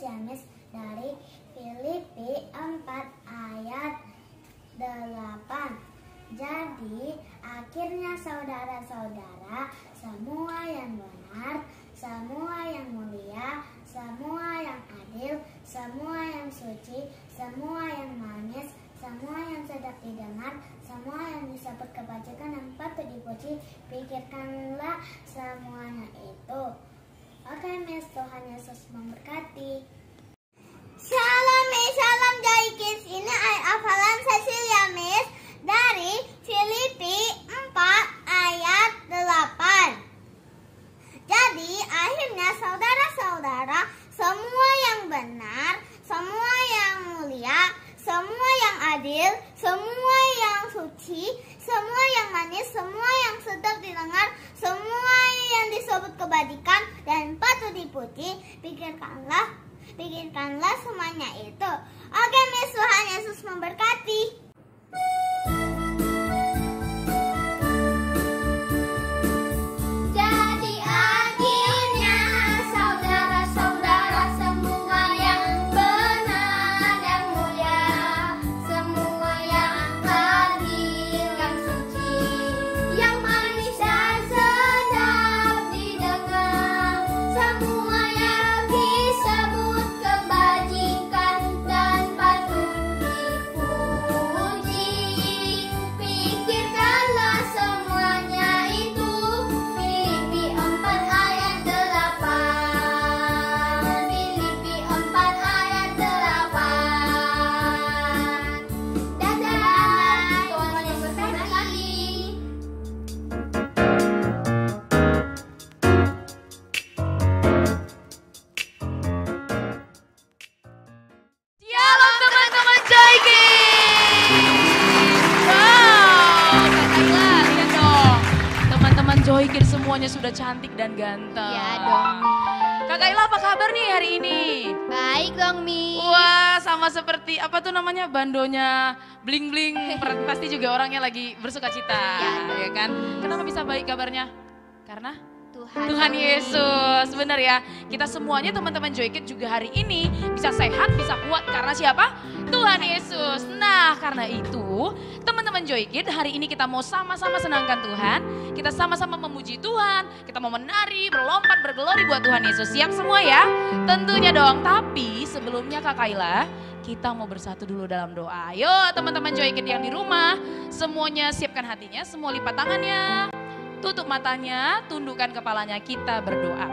ya Miss, dari Filipi 4 ayat 8. Jadi akhirnya saudara-saudara, semua yang benar, semua yang mulia, semua yang adil, semua yang suci, semua yang manis, semua yang sedap didengar, semua yang disebut kebajikan dan patut dipuji, pikirkanlah semuanya itu. Oke Miss, Tuhan Yesus memberkati. Shalom Miss, shalom Joy Kids. Ini ayat hafalan Cecilia Miss dari Filipi 4 ayat 8. Jadi akhirnya saudara-saudara, semua yang benar, semua yang mulia, semua yang adil, semua yang suci, semua yang manis, semua yang sedap didengar, semua yang disebut kebajikan dan patut dipuji, pikirkanlah semuanya itu. Oke Miss, Tuhan Yesus memberkati. Joy Kids semuanya sudah cantik dan ganteng. Ya dong. Kak Kaila apa kabar nih hari ini? Baik dong Mi. Wah, sama seperti apa tuh namanya bandonya bling bling. Pasti juga orangnya lagi bersuka cita, ya kan? Kenapa bisa baik kabarnya? Karena Tuhan Yesus, benar ya. Kita semuanya teman-teman Joy Kids juga hari ini bisa sehat, bisa kuat karena siapa? Tuhan Yesus. Nah, karena itu teman-teman Joy Kids hari ini kita mau sama-sama senangkan Tuhan. Kita sama-sama memuji Tuhan, kita mau menari, berlompat, bergelori buat Tuhan Yesus. Siap semua ya? Tentunya dong. Tapi sebelumnya Kak Kaila, kita mau bersatu dulu dalam doa. Ayo teman-teman Joy Kids yang di rumah, semuanya siapkan hatinya, semua lipat tangannya. Tutup matanya, tundukkan kepalanya, kita berdoa.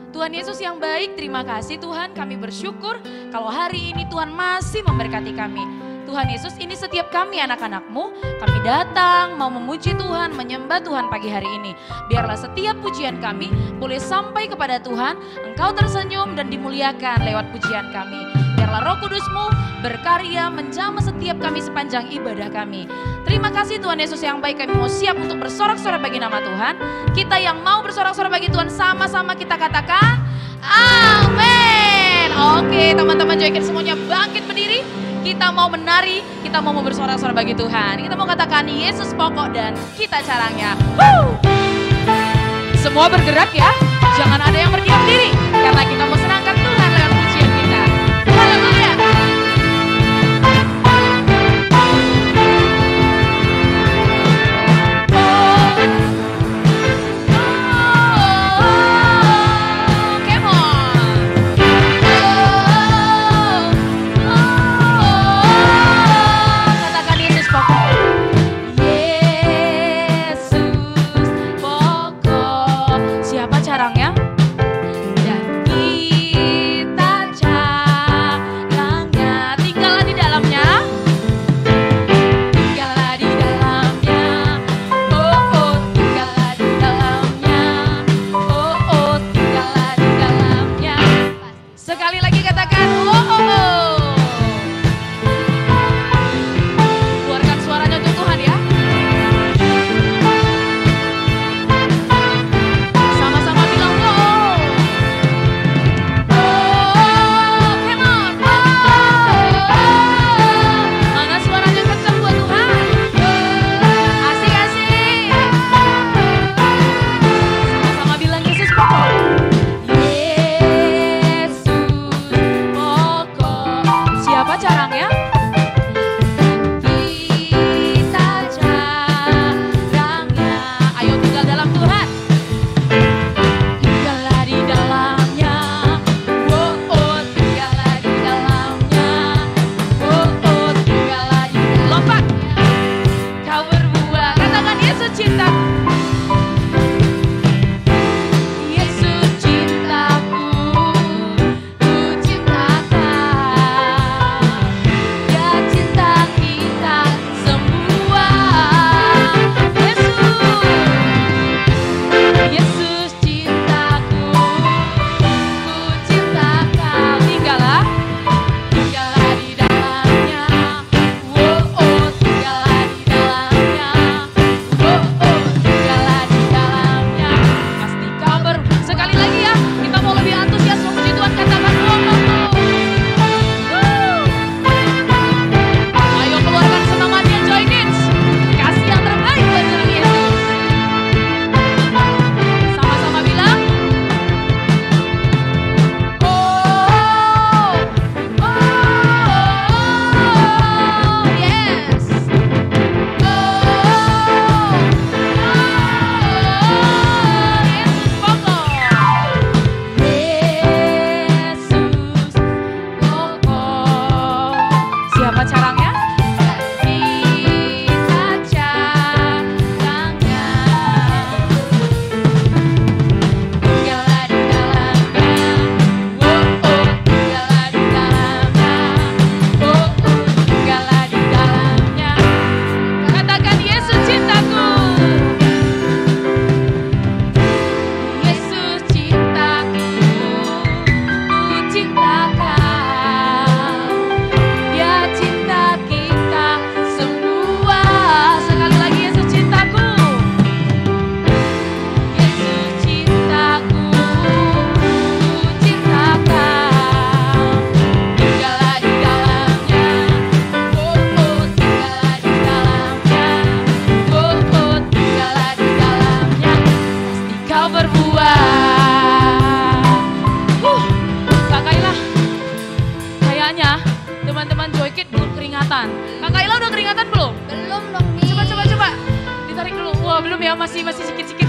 Tuhan Yesus yang baik, terima kasih Tuhan, kami bersyukur kalau hari ini Tuhan masih memberkati kami. Tuhan Yesus, ini setiap kami anak-anak-Mu, kami datang mau memuji Tuhan, menyembah Tuhan pagi hari ini. Biarlah setiap pujian kami boleh sampai kepada Tuhan, Engkau tersenyum dan dimuliakan lewat pujian kami. Biarlah Roh Kudus-Mu berkarya menjamah setiap kami sepanjang ibadah kami. Terima kasih Tuhan Yesus yang baik, kami mau siap untuk bersorak-sorai bagi nama Tuhan. Kita yang mau bersorak-sorai bagi Tuhan sama-sama kita katakan amin. Oke teman-teman Joy Kids semuanya bangkit berdiri. Kita mau menari, kita mau bersorak-sorai bagi Tuhan. Kita mau katakan Yesus pokok dan kita caranya. Semua bergerak ya, jangan ada yang berdiam diri. Karena kita mau senangkan Tuhan lewat pujian kita. Haleluya. Carangnya dan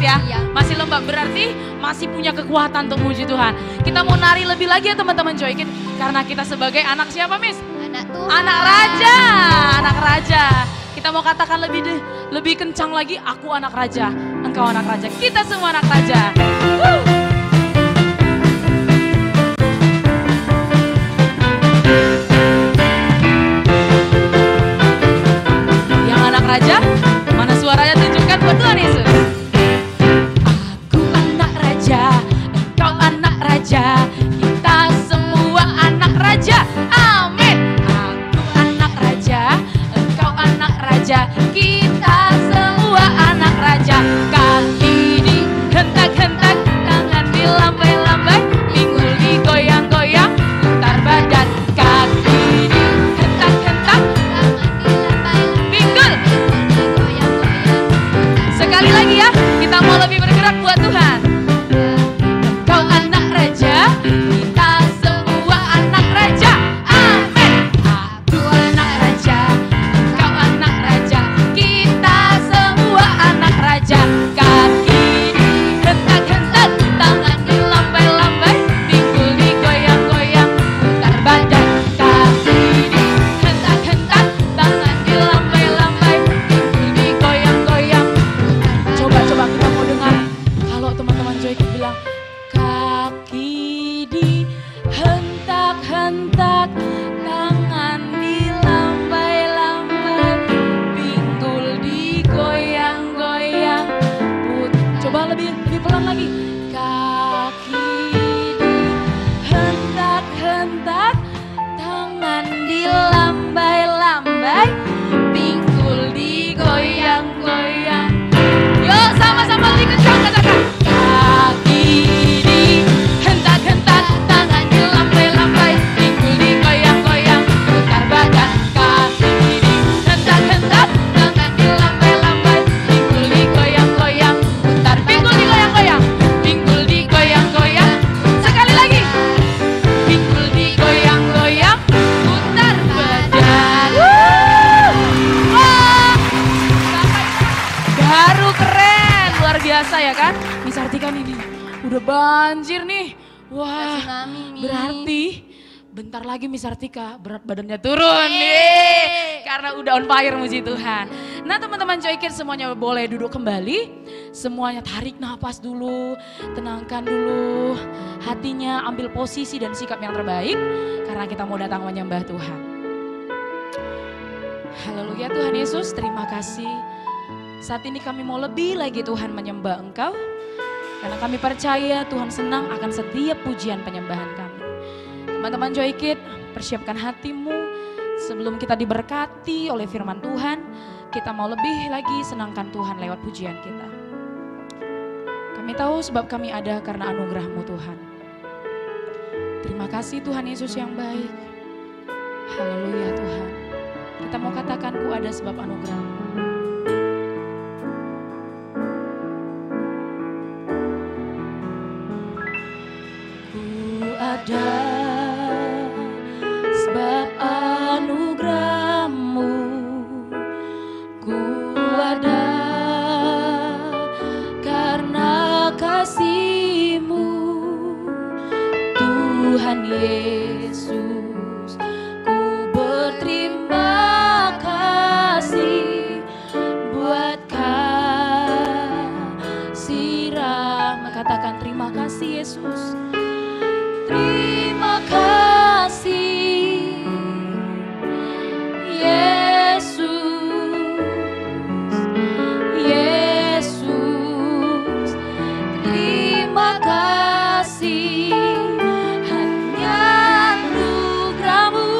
ya? Masih lembab, berarti masih punya kekuatan untuk memuji Tuhan. Kita mau nari lebih lagi ya teman-teman Joy Kids. Karena kita sebagai anak siapa, Miss? Anak Tuhan. Anak raja, anak raja. Kita mau katakan lebih kencang lagi, aku anak raja, engkau anak raja, kita semua anak raja. Yang anak raja, mana suaranya tunjukkan buat Tuhan Yesus. Aku anak raja, engkau anak raja, kita semua anak raja. Amin. Aku anak raja, engkau anak raja, kita semua anak raja. Kaki dihentak-hentak, tangan dilambai-lambai, pinggul digoyang-goyang, putar badan. Kaki dihentak-hentak, pinggul digoyang-goyang. Sekali lagi ya, kita mau lebih bergerak buat Tuhan. Engkau anak raja, kita semua anak raja. Amin. Aku anak raja, engkau anak raja, kita semua anak raja. Kaki dihentak-hentak, tangan dilambai-lambai, pinggul digoyang-goyang, putar badan. Kaki dihentak-hentak, tangan dilambai-lambai, pinggul digoyang-goyang. Coba kita mau dengar kalau teman-teman Joy Kids bilang kaki dihentak-hentak, tangan dilambai-lambai, pinggul digoyang-goyang. Coba lebih pelan lagi. Kaki dihentak-hentak, tangan dilambai-lambai, pinggul digoyang-goyang. Yuk sama-sama lebih kencang katakan. Kaki dihentak-hentak, tangan dilambai-lambai, pinggul digoyang-goyang, putar badan. Kaki dihentak-hentak, tangan dilambai-lambai, pinggul digoyang-goyang, putar. Pinggul digoyang-goyang, pinggul digoyang-goyang. Sekali lagi. Pinggul digoyang-goyang, putar badan. Wah, baru keren, luar biasa ya kan? Miss Artika nih, udah banjir nih. Wah, Tsunami, Miss. berarti bentar lagi Miss Artika berat badannya turun nih. Karena udah on fire muji Tuhan. Nah teman-teman Joy Kids semuanya boleh duduk kembali. Semuanya tarik nafas dulu, tenangkan dulu hatinya, ambil posisi dan sikap yang terbaik. Karena kita mau datang menyembah Tuhan. Haleluya Tuhan Yesus, terima kasih. Saat ini kami mau lebih lagi Tuhan menyembah Engkau. Karena kami percaya Tuhan senang akan setiap pujian penyembahan kami. Teman-teman Joy Kids, persiapkan hatimu sebelum kita diberkati oleh firman Tuhan. Kita mau lebih lagi senangkan Tuhan lewat pujian kita. Kami tahu sebab kami ada karena anugerah-Mu Tuhan. Terima kasih Tuhan Yesus yang baik. Haleluya Tuhan. Kita mau katakan ku ada sebab anugerah-Mu. Ada sebab anugerah-Mu, ku ada karena kasih-Mu, Tuhan Yesus. Ku berterima kasih buat kasih-Mu. Katakan terima kasih Yesus. Terima kasih Yesus, Yesus. Terima kasih hanya anugerah-Mu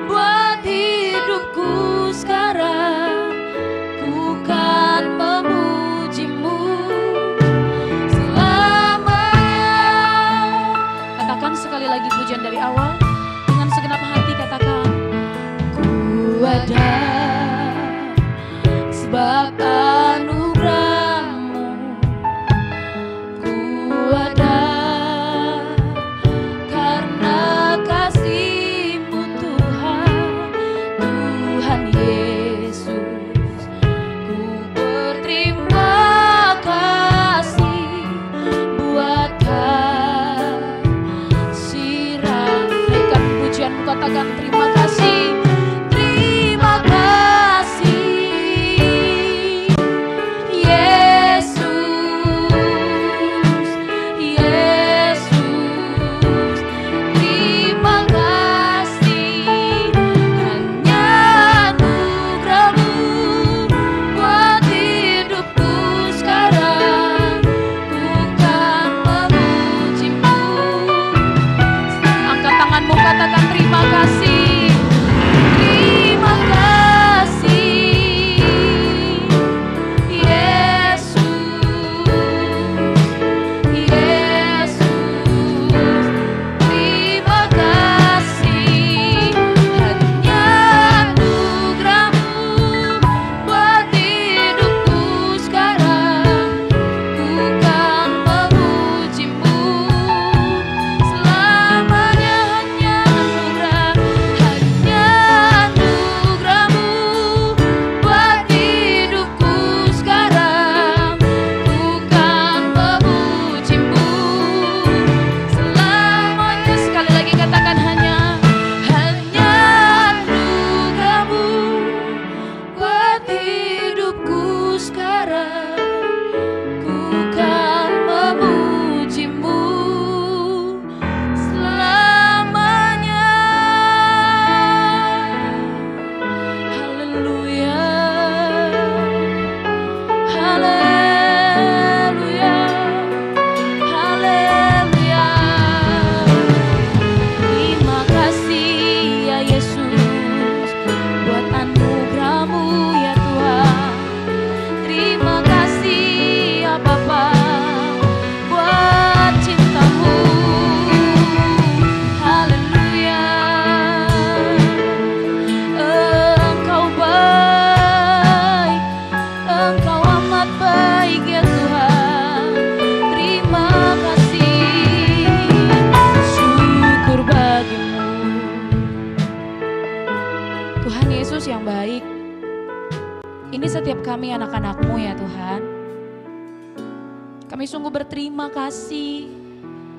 buat hidupku sekarang. Ku kan memuji-Mu selamanya. setiap kami anak-anak-Mu ya Tuhan. Kami sungguh berterima kasih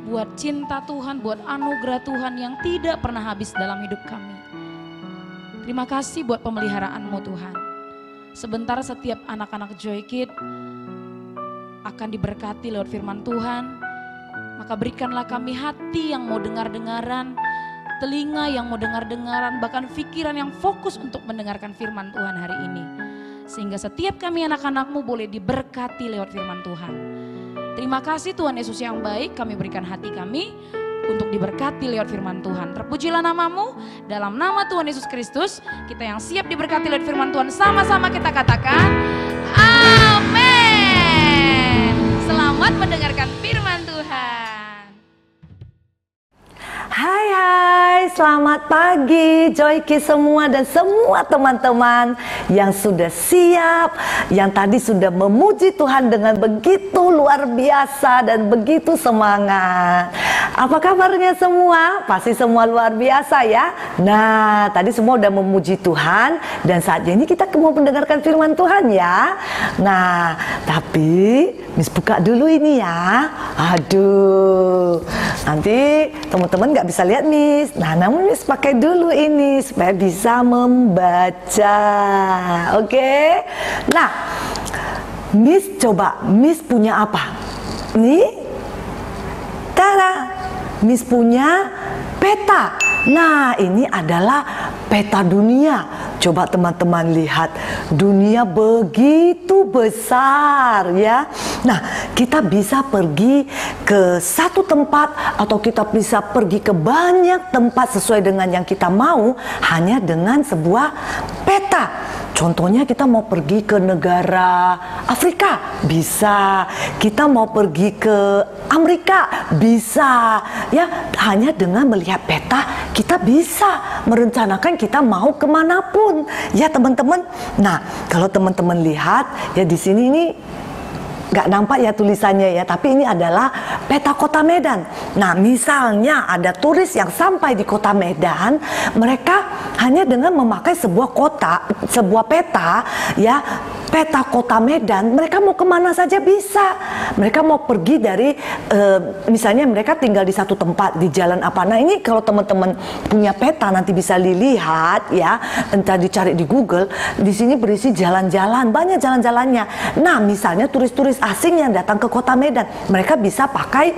buat cinta Tuhan, buat anugerah Tuhan yang tidak pernah habis dalam hidup kami. Terima kasih buat pemeliharaan-Mu Tuhan. Sebentar setiap anak-anak Joy Kids akan diberkati lewat firman Tuhan. Maka berikanlah kami hati yang mau dengar-dengaran, telinga yang mau dengar-dengaran, bahkan pikiran yang fokus untuk mendengarkan firman Tuhan hari ini. Sehingga setiap kami anak-anak-Mu boleh diberkati lewat firman Tuhan. Terima kasih Tuhan Yesus yang baik, kami berikan hati kami untuk diberkati lewat firman Tuhan. Terpujilah nama-Mu, dalam nama Tuhan Yesus Kristus, kita yang siap diberkati lewat firman Tuhan, sama-sama kita katakan, amin. Selamat mendengarkan firman Tuhan. Hai, selamat pagi Joy Kids semua dan semua teman-teman yang sudah siap, yang tadi sudah memuji Tuhan dengan begitu luar biasa dan begitu semangat. Apa kabarnya semua? Pasti semua luar biasa ya. Nah, tadi semua udah memuji Tuhan dan saatnya ini kita mau mendengarkan firman Tuhan ya. Nah, tapi Miss buka dulu ini ya. Aduh, nanti teman-teman nggak bisa lihat Miss. Nah, namun Miss pakai dulu ini supaya bisa membaca. Oke? Nah, Miss coba, Miss punya apa? Nih, tada, Miss punya peta. Nah, ini adalah peta dunia. Coba teman-teman lihat, dunia begitu besar ya. Nah, kita bisa pergi ke satu tempat atau kita bisa pergi ke banyak tempat sesuai dengan yang kita mau hanya dengan sebuah peta. Contohnya kita mau pergi ke negara Afrika, bisa. Kita mau pergi ke Amerika, bisa. Ya, hanya dengan melihat peta kita bisa merencanakan kita mau kemanapun. Ya teman-teman. Nah, kalau teman-teman lihat ya di sini ini nggak nampak ya tulisannya ya, tapi ini adalah peta kota Medan. Nah, misalnya ada turis yang sampai di kota Medan, mereka hanya dengan memakai sebuah peta ya, peta kota Medan, mereka mau kemana saja bisa. Mereka mau pergi dari misalnya mereka tinggal di satu tempat di jalan apa. Nah, ini kalau teman-teman punya peta nanti bisa dilihat ya, entah dicari di Google, di sini berisi jalan-jalan, banyak jalan-jalannya. Nah, misalnya turis-turis asing yang datang ke kota Medan, mereka bisa pakai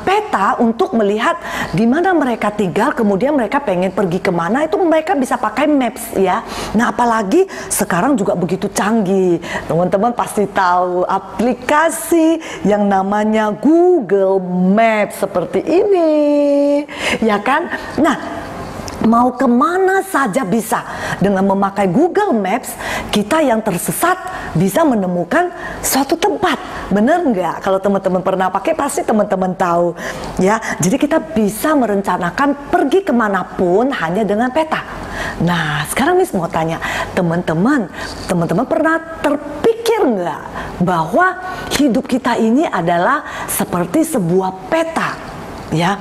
peta untuk melihat di mana mereka tinggal, kemudian mereka pengen pergi kemana, itu mereka bisa pakai maps ya. Nah, apalagi sekarang juga begitu canggih, teman-teman pasti tahu aplikasi yang namanya Google Maps seperti ini, ya kan? Nah, mau kemana saja bisa. Dengan memakai Google Maps, kita yang tersesat bisa menemukan suatu tempat. Bener nggak? Kalau teman-teman pernah pakai, pasti teman-teman tahu. Ya, jadi kita bisa merencanakan pergi kemanapun hanya dengan peta. Nah, sekarang Miss mau tanya, teman-teman pernah terpikir nggak bahwa hidup kita ini adalah seperti sebuah peta? Ya,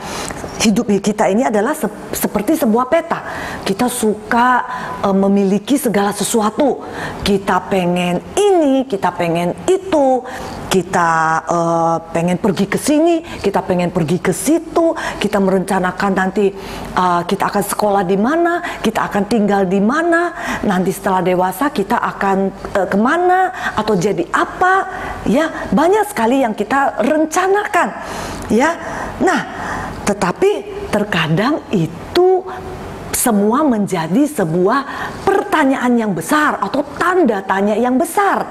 hidup kita ini adalah seperti sebuah peta. Kita suka memiliki segala sesuatu. Kita pengen ini, kita pengen itu, kita pengen pergi ke sini, kita pengen pergi ke situ, kita merencanakan nanti kita akan sekolah di mana, kita akan tinggal di mana, nanti setelah dewasa kita akan kemana atau jadi apa, ya banyak sekali yang kita rencanakan, ya. Nah, tetapi terkadang itu semua menjadi sebuah pertanyaan yang besar atau tanda tanya yang besar,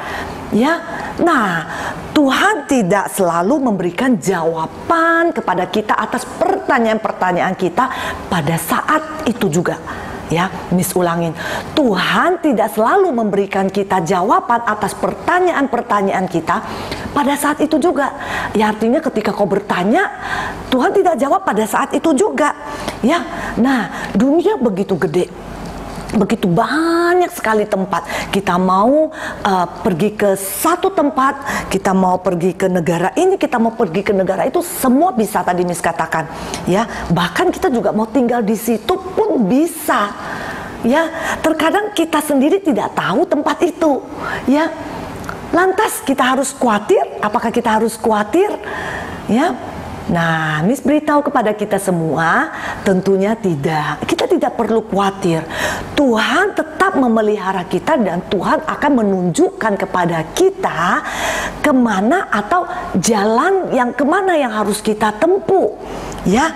ya. Nah, Tuhan tidak selalu memberikan jawaban kepada kita atas pertanyaan-pertanyaan kita pada saat itu juga. Ya, Miss ulangin, Tuhan tidak selalu memberikan kita jawaban atas pertanyaan-pertanyaan kita pada saat itu juga. Ya, artinya ketika kau bertanya, Tuhan tidak jawab pada saat itu juga. Ya, nah dunia begitu gede, begitu banyak sekali tempat. Kita mau pergi ke satu tempat, kita mau pergi ke negara ini, kita mau pergi ke negara itu, semua bisa tadi Miss katakan. Ya, bahkan kita juga mau tinggal di situ pun bisa. ya. Terkadang kita sendiri tidak tahu tempat itu, ya. Lantas kita harus khawatir? Apakah kita harus khawatir? Ya. Nah, Miss beritahu kepada kita semua, tentunya tidak. Kita tidak perlu khawatir. Tuhan tetap memelihara kita dan Tuhan akan menunjukkan kepada kita kemana atau jalan yang kemana yang harus kita tempuh, ya,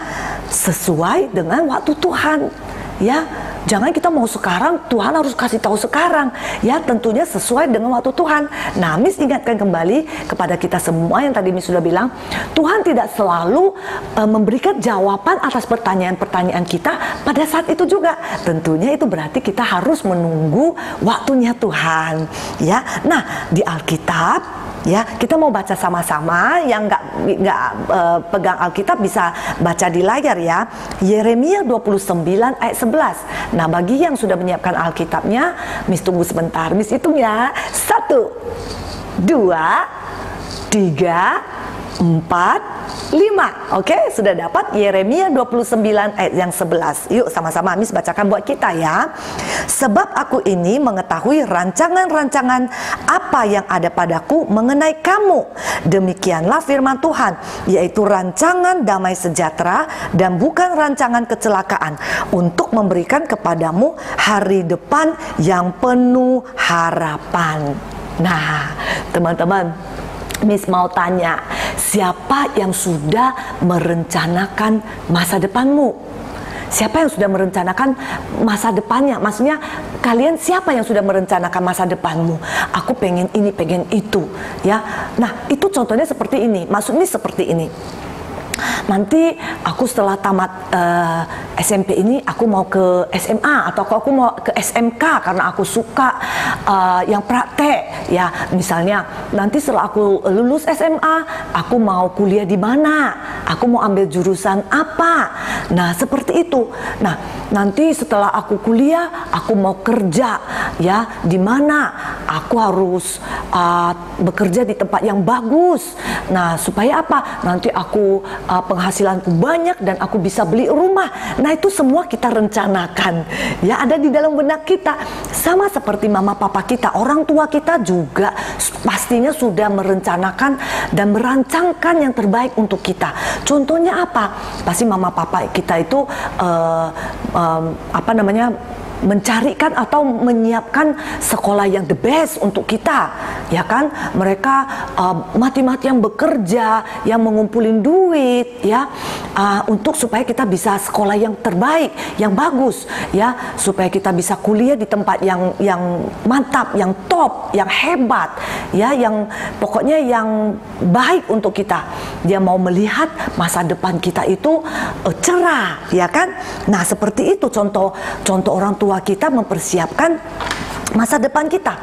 sesuai dengan waktu Tuhan, ya. Jangan kita mau sekarang, Tuhan harus kasih tahu sekarang, ya, tentunya sesuai dengan waktu Tuhan. Nah, Miss ingatkan kembali kepada kita semua yang tadi Miss sudah bilang, Tuhan tidak selalu memberikan jawaban atas pertanyaan-pertanyaan kita pada saat itu juga. Tentunya itu berarti kita harus menunggu waktunya Tuhan, ya. Nah, di Alkitab, ya, kita mau baca sama-sama. Yang nggak pegang Alkitab bisa baca di layar, ya. Yeremia 29 ayat 11. Nah, bagi yang sudah menyiapkan Alkitabnya, Miss tunggu sebentar. Miss hitung ya. 1, 2, 3, 4, 5. Oke, sudah dapat Yeremia 29 ayat yang 11. Yuk sama-sama Miss bacakan buat kita, ya. Sebab aku ini mengetahui rancangan-rancangan apa yang ada padaku mengenai kamu. Demikianlah firman Tuhan, yaitu rancangan damai sejahtera dan bukan rancangan kecelakaan, untuk memberikan kepadamu hari depan yang penuh harapan. Nah, teman-teman, Miss mau tanya, siapa yang sudah merencanakan masa depanmu? Siapa yang sudah merencanakan masa depannya? Maksudnya kalian siapa yang sudah merencanakan masa depanmu? Aku pengen ini, pengen itu, ya. Nah, itu contohnya seperti ini. Maksudnya seperti ini. Nanti aku setelah tamat SMP ini aku mau ke SMA atau aku mau ke SMK karena aku suka yang praktek, ya. Misalnya nanti setelah aku lulus SMA aku mau kuliah di mana, aku mau ambil jurusan apa. Nah, seperti itu. Nah, nanti setelah aku kuliah aku mau kerja, ya, di mana aku harus bekerja di tempat yang bagus. Nah, supaya apa? Nanti aku penghasilanku banyak dan aku bisa beli rumah. Nah, itu semua kita rencanakan, ya, ada di dalam benak kita. Sama seperti mama papa kita, orang tua kita juga pastinya sudah merencanakan dan merancangkan yang terbaik untuk kita. Contohnya apa? Pasti mama papa kita itu mencarikan atau menyiapkan sekolah yang the best untuk kita, ya kan? Mereka mati-matian bekerja, yang mengumpulin duit, ya, untuk supaya kita bisa sekolah yang terbaik, yang bagus, ya, supaya kita bisa kuliah di tempat yang mantap, yang top, yang hebat, ya, yang pokoknya yang baik untuk kita. Dia mau melihat masa depan kita itu cerah, ya kan? Nah, seperti itu contoh orang tua kita mempersiapkan masa depan kita.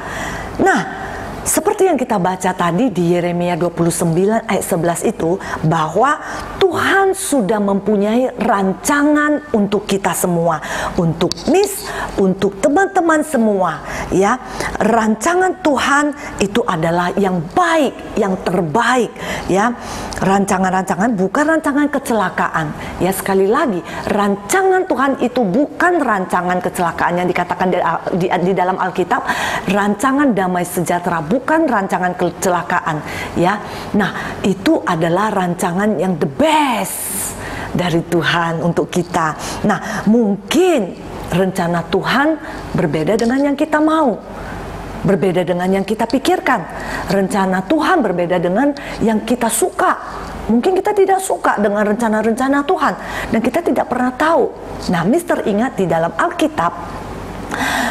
Nah, seperti yang kita baca tadi di Yeremia 29 ayat 11 itu, bahwa Tuhan sudah mempunyai rancangan untuk kita semua, untuk Miss, untuk teman-teman semua, ya. Rancangan Tuhan itu adalah yang baik, yang terbaik, ya. Rancangan-rancangan bukan rancangan kecelakaan, ya. Sekali lagi, rancangan Tuhan itu bukan rancangan kecelakaan yang dikatakan di dalam Alkitab, rancangan damai sejahtera, bukan rancangan kecelakaan, ya. Nah, itu adalah rancangan yang the best dari Tuhan untuk kita. Nah, mungkin rencana Tuhan berbeda dengan yang kita mau, berbeda dengan yang kita pikirkan. Rencana Tuhan berbeda dengan yang kita suka. Mungkin kita tidak suka dengan rencana-rencana Tuhan dan kita tidak pernah tahu. Nah, Miss teringat di dalam Alkitab,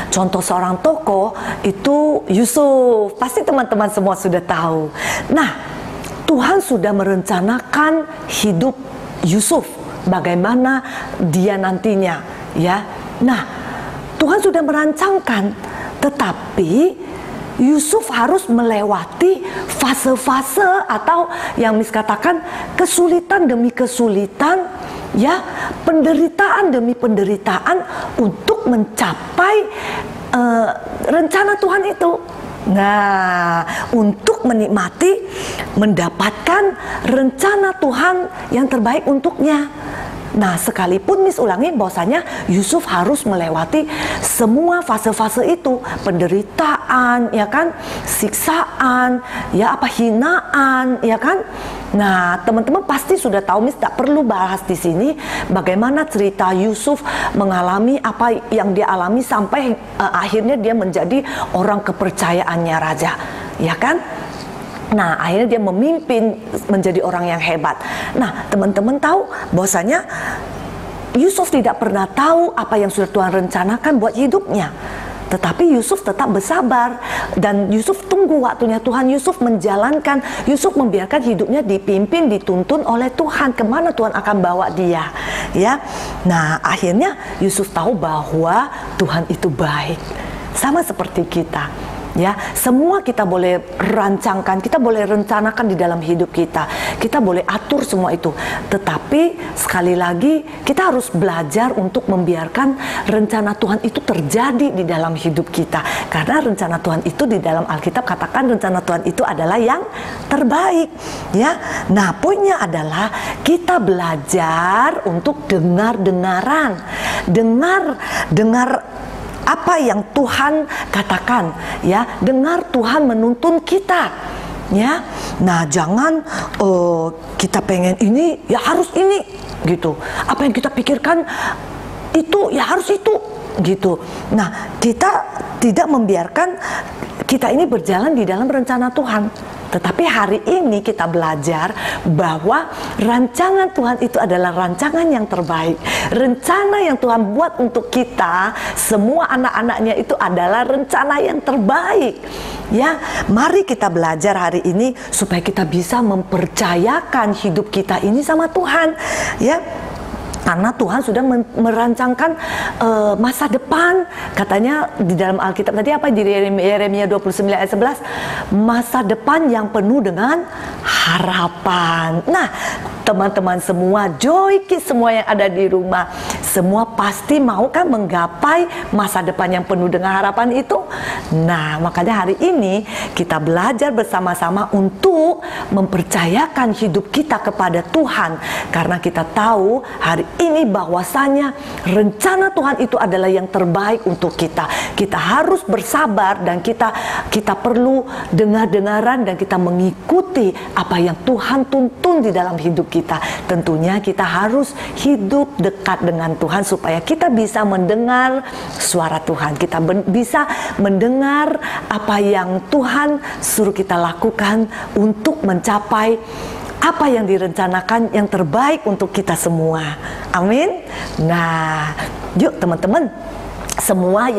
contoh seorang tokoh itu Yusuf. Pasti teman-teman semua sudah tahu. Nah, Tuhan sudah merencanakan hidup Yusuf, bagaimana dia nantinya, ya. Nah, Tuhan sudah merancangkan, tetapi Yusuf harus melewati fase-fase atau yang Miss katakan kesulitan demi kesulitan, ya, penderitaan demi penderitaan untuk mencapai rencana Tuhan itu. Nah, untuk menikmati, mendapatkan rencana Tuhan yang terbaik untuknya. Nah, sekalipun Miss ulangi bahwasanya Yusuf harus melewati semua fase-fase itu, penderitaan, ya kan, siksaan, ya apa, hinaan, ya kan. Nah, teman-teman pasti sudah tahu, Miss tak perlu bahas di sini bagaimana cerita Yusuf mengalami apa yang dia alami sampai akhirnya dia menjadi orang kepercayaannya raja, ya kan. Nah, akhirnya dia memimpin menjadi orang yang hebat. Nah, teman-teman tahu bahwasanya Yusuf tidak pernah tahu apa yang sudah Tuhan rencanakan buat hidupnya. Tetapi Yusuf tetap bersabar dan Yusuf tunggu waktunya Tuhan. Yusuf menjalankan, Yusuf membiarkan hidupnya dipimpin, dituntun oleh Tuhan kemana Tuhan akan bawa dia, ya. Nah, akhirnya Yusuf tahu bahwa Tuhan itu baik, sama seperti kita. Ya, semua kita boleh rancangkan, kita boleh rencanakan di dalam hidup kita. Kita boleh atur semua itu. Tetapi sekali lagi kita harus belajar untuk membiarkan rencana Tuhan itu terjadi di dalam hidup kita. Karena rencana Tuhan itu di dalam Alkitab katakan rencana Tuhan itu adalah yang terbaik, ya. Nah, poinnya adalah kita belajar untuk dengar-dengaran. Dengar apa yang Tuhan katakan, ya, dengar Tuhan menuntun kita, ya. Nah, jangan kita pengen ini ya harus ini gitu, apa yang kita pikirkan itu ya harus itu gitu. Nah, kita tidak membiarkan kita ini berjalan di dalam rencana Tuhan. Tetapi hari ini kita belajar bahwa rancangan Tuhan itu adalah rancangan yang terbaik. Rencana yang Tuhan buat untuk kita, semua anak-anaknya itu adalah rencana yang terbaik. Ya, mari kita belajar hari ini supaya kita bisa mempercayakan hidup kita ini sama Tuhan, ya. Karena Tuhan sudah merancangkan masa depan. Katanya di dalam Alkitab tadi apa, di Yeremia 29 ayat 11, masa depan yang penuh dengan harapan. Nah, teman-teman semua, Joy Kids semua yang ada di rumah, semua pasti mau kan menggapai masa depan yang penuh dengan harapan itu. Nah, makanya hari ini kita belajar bersama-sama untuk mempercayakan hidup kita kepada Tuhan. Karena kita tahu hari ini bahwasanya rencana Tuhan itu adalah yang terbaik untuk kita. Kita harus bersabar dan kita perlu dengar-dengaran dan kita mengikuti apa yang Tuhan tuntun di dalam hidup kita. Tentunya kita harus hidup dekat dengan Tuhan supaya kita bisa mendengar suara Tuhan. Kita bisa mendengar apa yang Tuhan suruh kita lakukan untuk mencapai apa yang direncanakan yang terbaik untuk kita semua. Amin. Nah, yuk teman-teman, semua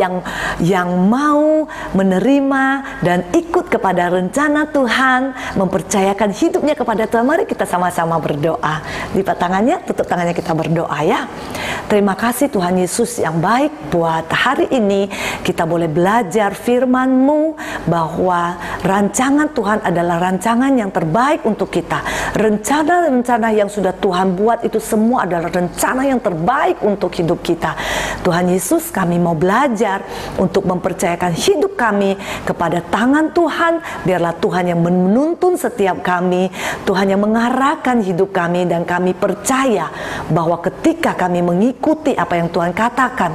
yang mau menerima dan ikut kepada rencana Tuhan, mempercayakan hidupnya kepada Tuhan, mari kita sama-sama berdoa. Lipat tangannya, tutup tangannya, kita berdoa, ya. Terima kasih Tuhan Yesus yang baik, buat hari ini kita boleh belajar firman-Mu bahwa rancangan Tuhan adalah rancangan yang terbaik untuk kita. Rencana-rencana yang sudah Tuhan buat itu semua adalah rencana yang terbaik untuk hidup kita. Tuhan Yesus, kami mau belajar untuk mempercayakan hidup kami kepada tangan Tuhan. Biarlah Tuhan yang menuntun setiap kami, Tuhan yang mengarahkan hidup kami, dan kami percaya bahwa ketika kami mengikuti apa yang Tuhan katakan,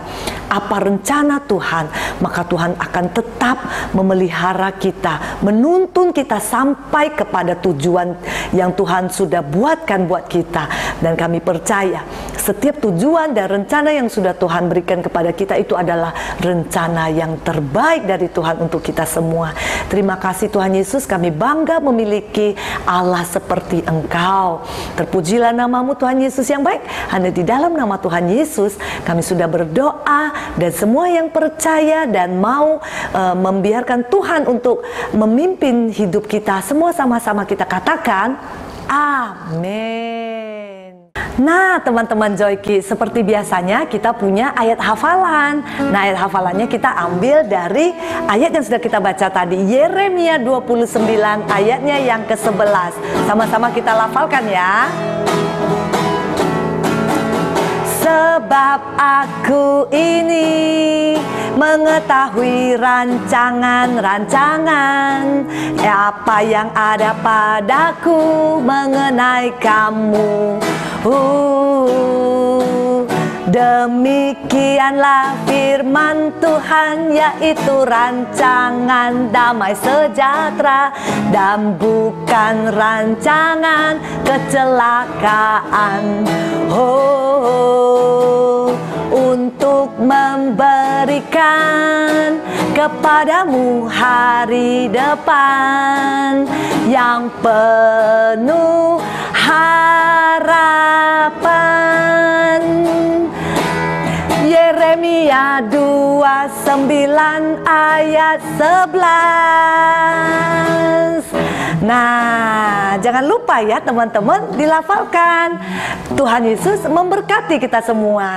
apa rencana Tuhan, maka Tuhan akan tetap memelihara kita, menuntun kita sampai kepada tujuan yang Tuhan sudah buatkan buat kita. Dan kami percaya setiap tujuan dan rencana yang sudah Tuhan berikan kepada kita itu adalah rencana yang terbaik dari Tuhan untuk kita semua. Terima kasih Tuhan Yesus, kami bangga memiliki Allah seperti Engkau. Terpujilah nama-Mu Tuhan Yesus yang baik. Hanya di dalam nama Tuhan Yesus kami sudah berdoa, dan semua yang percaya dan mau membiarkan Tuhan untuk memimpin hidup kita, semua sama-sama kita katakan amin. Nah, teman-teman Joy Kids, seperti biasanya kita punya ayat hafalan. Nah, ayat hafalannya kita ambil dari ayat yang sudah kita baca tadi, Yeremia 29 ayatnya yang ke-11. Sama-sama kita lafalkan, ya. Sebab aku ini mengetahui rancangan-rancangan apa yang ada padaku mengenai kamu. Demikianlah firman Tuhan, yaitu rancangan damai sejahtera dan bukan rancangan kecelakaan. Untuk memberikan kepadamu hari depan yang penuh harapan. Yeremia 29 ayat 11. Nah, jangan lupa ya teman-teman dilafalkan. Tuhan Yesus memberkati kita semua.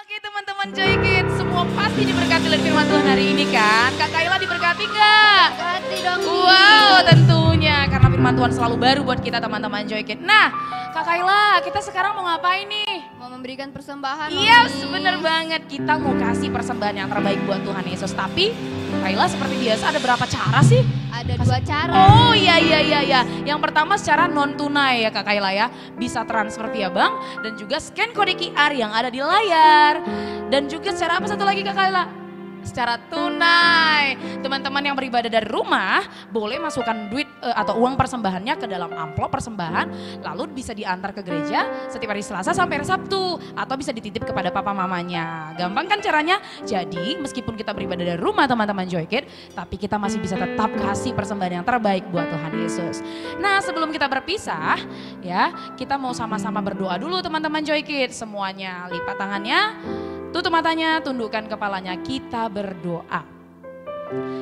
Oke teman-teman Joy Kids, semua pasti diberkati oleh firman Tuhan hari ini kan? Kak Kayla diberkati nggak? Berkati dong. Wow, tentunya karena firman Tuhan selalu baru buat kita teman-teman Joy Kids. Nah, Kak Kayla, kita sekarang mau ngapain nih? Mau memberikan persembahan. Yes, bener banget. Kita mau kasih persembahan yang terbaik buat Tuhan Yesus. Tapi Kayla seperti biasa ada berapa cara sih? Ada 2 cara. Oh iya. Yang pertama secara non tunai ya Kak Kayla ya. Bisa transfer via bank dan juga scan kode QR yang ada di layar. Dan juga secara apa satu lagi Kak Kayla? Secara tunai. Teman-teman yang beribadah dari rumah boleh masukkan duit atau uang persembahannya ke dalam amplop persembahan, lalu bisa diantar ke gereja setiap hari Selasa sampai hari Sabtu, atau bisa dititip kepada papa mamanya. Gampang kan caranya? Jadi meskipun kita beribadah dari rumah teman-teman Joy Kids, tapi kita masih bisa tetap kasih persembahan yang terbaik buat Tuhan Yesus. Nah, sebelum kita berpisah ya, kita mau sama-sama berdoa dulu teman-teman Joy Kids. Semuanya lipat tangannya, tutup matanya, tundukkan kepalanya, kita berdoa.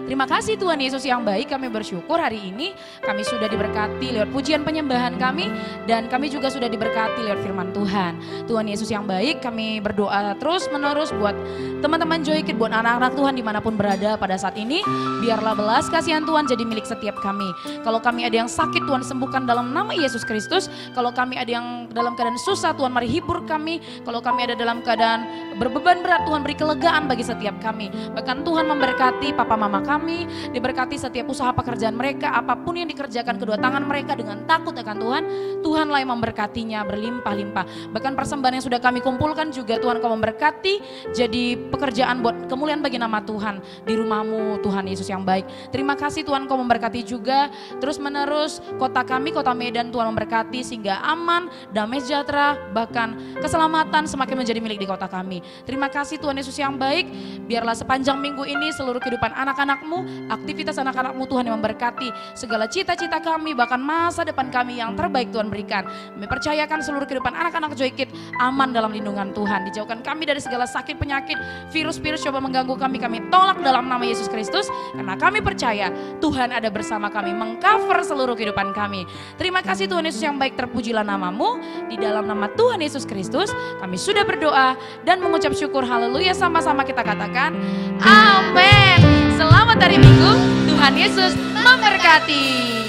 Terima kasih Tuhan Yesus yang baik, kami bersyukur hari ini kami sudah diberkati lewat pujian penyembahan kami, dan kami juga sudah diberkati lewat firman Tuhan. Tuhan Yesus yang baik, kami berdoa terus menerus buat teman-teman Joy Kids, buat anak-anak Tuhan dimanapun berada pada saat ini. Biarlah belas kasihan Tuhan jadi milik setiap kami. Kalau kami ada yang sakit, Tuhan sembuhkan dalam nama Yesus Kristus. Kalau kami ada yang dalam keadaan susah, Tuhan mari hibur kami. Kalau kami ada dalam keadaan berbeban berat, Tuhan beri kelegaan bagi setiap kami. Bahkan Tuhan memberkati papa mama kami, diberkati setiap usaha pekerjaan mereka, apapun yang dikerjakan kedua tangan mereka dengan takut akan Tuhan, Tuhanlah yang memberkatinya berlimpah-limpah. Bahkan persembahan yang sudah kami kumpulkan juga Tuhan Kau memberkati, jadi pekerjaan buat kemuliaan bagi nama Tuhan di rumahmu Tuhan Yesus yang baik. Terima kasih Tuhan Kau memberkati juga terus menerus kota kami, kota Medan, Tuhan memberkati sehingga aman, damai sejahtera, bahkan keselamatan semakin menjadi milik di kota kami. Terima kasih Tuhan Yesus yang baik, biarlah sepanjang minggu ini seluruh kehidupan anak-anakmu, aktivitas anak-anakmu Tuhan yang memberkati segala cita-cita kami, bahkan masa depan kami yang terbaik Tuhan berikan. Kami percayakan seluruh kehidupan anak-anak Joy Kids aman dalam lindungan Tuhan. Dijauhkan kami dari segala sakit penyakit, virus-virus coba mengganggu kami, kami tolak dalam nama Yesus Kristus. Karena kami percaya Tuhan ada bersama kami, mengcover seluruh kehidupan kami. Terima kasih Tuhan Yesus yang baik, terpujilah namamu. Di dalam nama Tuhan Yesus Kristus kami sudah berdoa dan mengucap syukur. Haleluya, sama-sama kita katakan amin. Selamat hari Minggu, Tuhan Yesus memberkati.